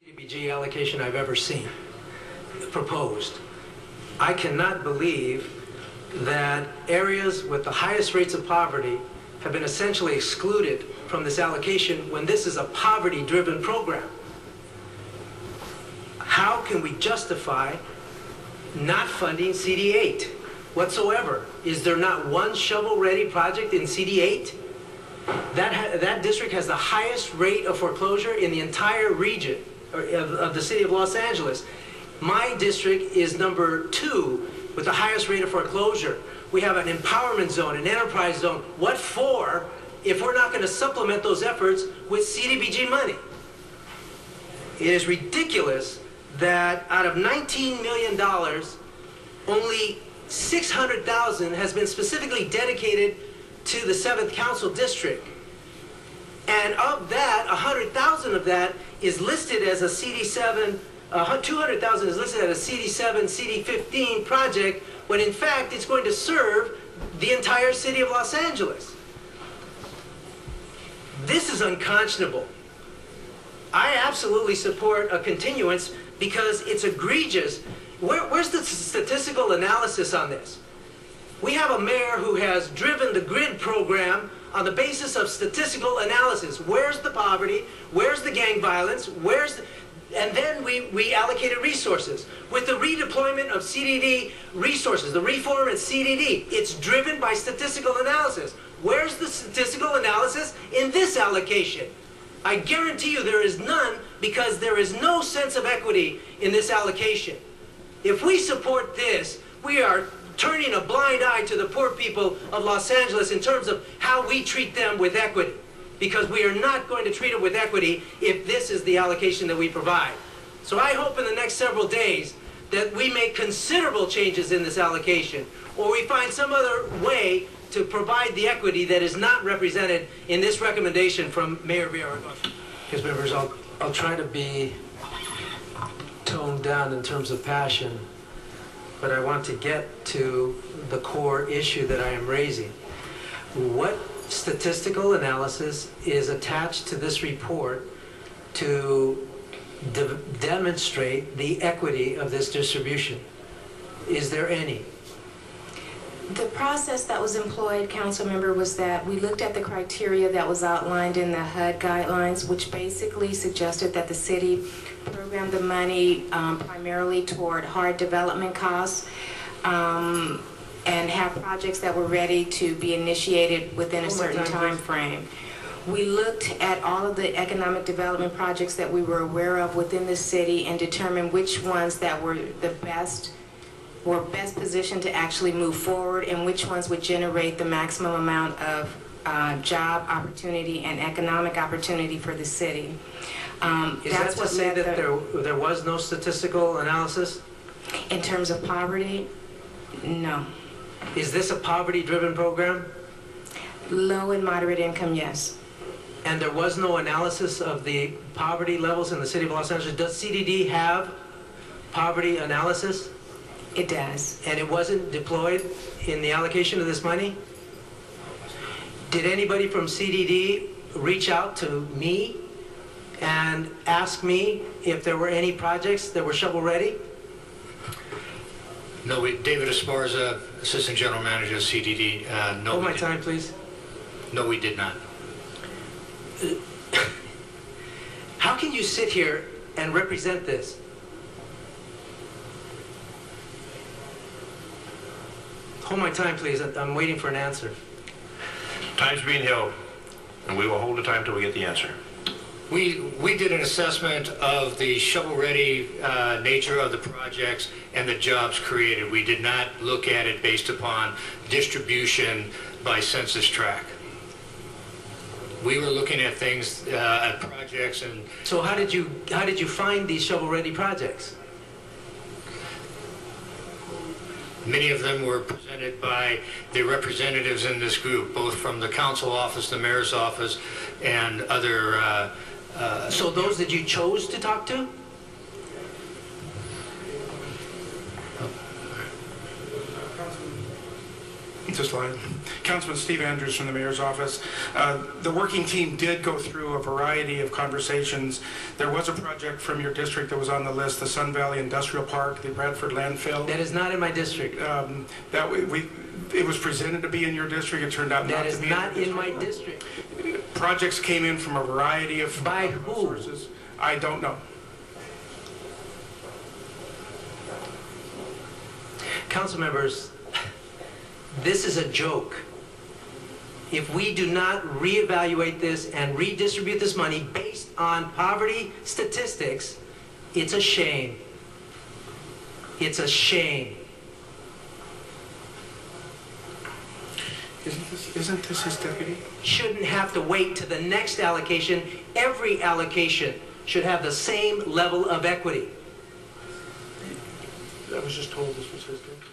CDBG allocation I've ever seen proposed. I cannot believe that areas with the highest rates of poverty have been essentially excluded from this allocation when this is a poverty-driven program. How can we justify not funding CD8 whatsoever? Is there not one shovel-ready project in CD8? That district has the highest rate of foreclosure in the entire region of the city of Los Angeles. My district is number 2 with the highest rate of foreclosure. We have an empowerment zone, an enterprise zone. What for if we're not going to supplement those efforts with CDBG money? It is ridiculous that out of $19 million, only $600,000 has been specifically dedicated to the 7th Council District. And of that, $100,000 of that is listed as a CD7, $200,000 is listed as a CD7, CD15 project, when in fact it's going to serve the entire city of Los Angeles. This is unconscionable. I absolutely support a continuance because it's egregious. Where's the statistical analysis on this? We have a mayor who has driven the GRID program on the basis of statistical analysis. Where's the poverty? Where's the gang violence? And then we allocated resources. With the redeployment of CDD resources, the reform at CDD, it's driven by statistical analysis. Where's the statistical analysis in this allocation? I guarantee you there is none, because there is no sense of equity in this allocation. If we support this, we are turning a blind eye to the poor people of Los Angeles in terms of how we treat them with equity, because we are not going to treat them with equity if this is the allocation that we provide. So I hope in the next several days that we make considerable changes in this allocation, or we find some other way to provide the equity that is not represented in this recommendation from Mayor Villaraigosa. Yes, members, I'll try to be toned down in terms of passion, but I want to get to the core issue that I am raising. What statistical analysis is attached to this report to demonstrate the equity of this distribution? Is there any? The process that was employed, council member, was that we looked at the criteria that was outlined in the HUD guidelines, which basically suggested that the city program the money primarily toward hard development costs and have projects that were ready to be initiated within a certain time frame. We looked at all of the economic development projects that we were aware of within the city and determined which ones that were the best positioned to actually move forward and which ones would generate the maximum amount of job opportunity and economic opportunity for the city. Is that to say that there was no statistical analysis? In terms of poverty, no. Is this a poverty-driven program? Low and moderate income, yes. And there was no analysis of the poverty levels in the city of Los Angeles? Does CDD have poverty analysis? It does. And it wasn't deployed in the allocation of this money? Did anybody from CDD reach out to me and ask me if there were any projects that were shovel-ready? No, David Esparza, Assistant General Manager of CDD. No, Hold my time, please. No, we did not. How can you sit here and represent this? Hold my time, please. I'm waiting for an answer. Time's being held, and we will hold the time till we get the answer. We did an assessment of the shovel-ready nature of the projects and the jobs created. We did not look at it based upon distribution by census tract. We were looking at things, at projects, and so how did you find these shovel-ready projects? many of them were presented by the representatives in this group, both from the council office, the mayor's office, and other... So those that you chose to talk to? Just line. Councilman Steve Andrews from the Mayor's Office. The working team did go through a variety of conversations. There was a project from your district that was on the list, the Sun Valley Industrial Park, the Bradford landfill. That is not in my district. It was presented to be in your district. It turned out not to be. That is not in my district. Projects came in from a variety of By who? sources. I don't know. Council members, this is a joke. If we do not reevaluate this and redistribute this money based on poverty statistics, it's a shame. It's a shame. Isn't this his deputy? Shouldn't have to wait to the next allocation. Every allocation should have the same level of equity. I was just told this was his deputy.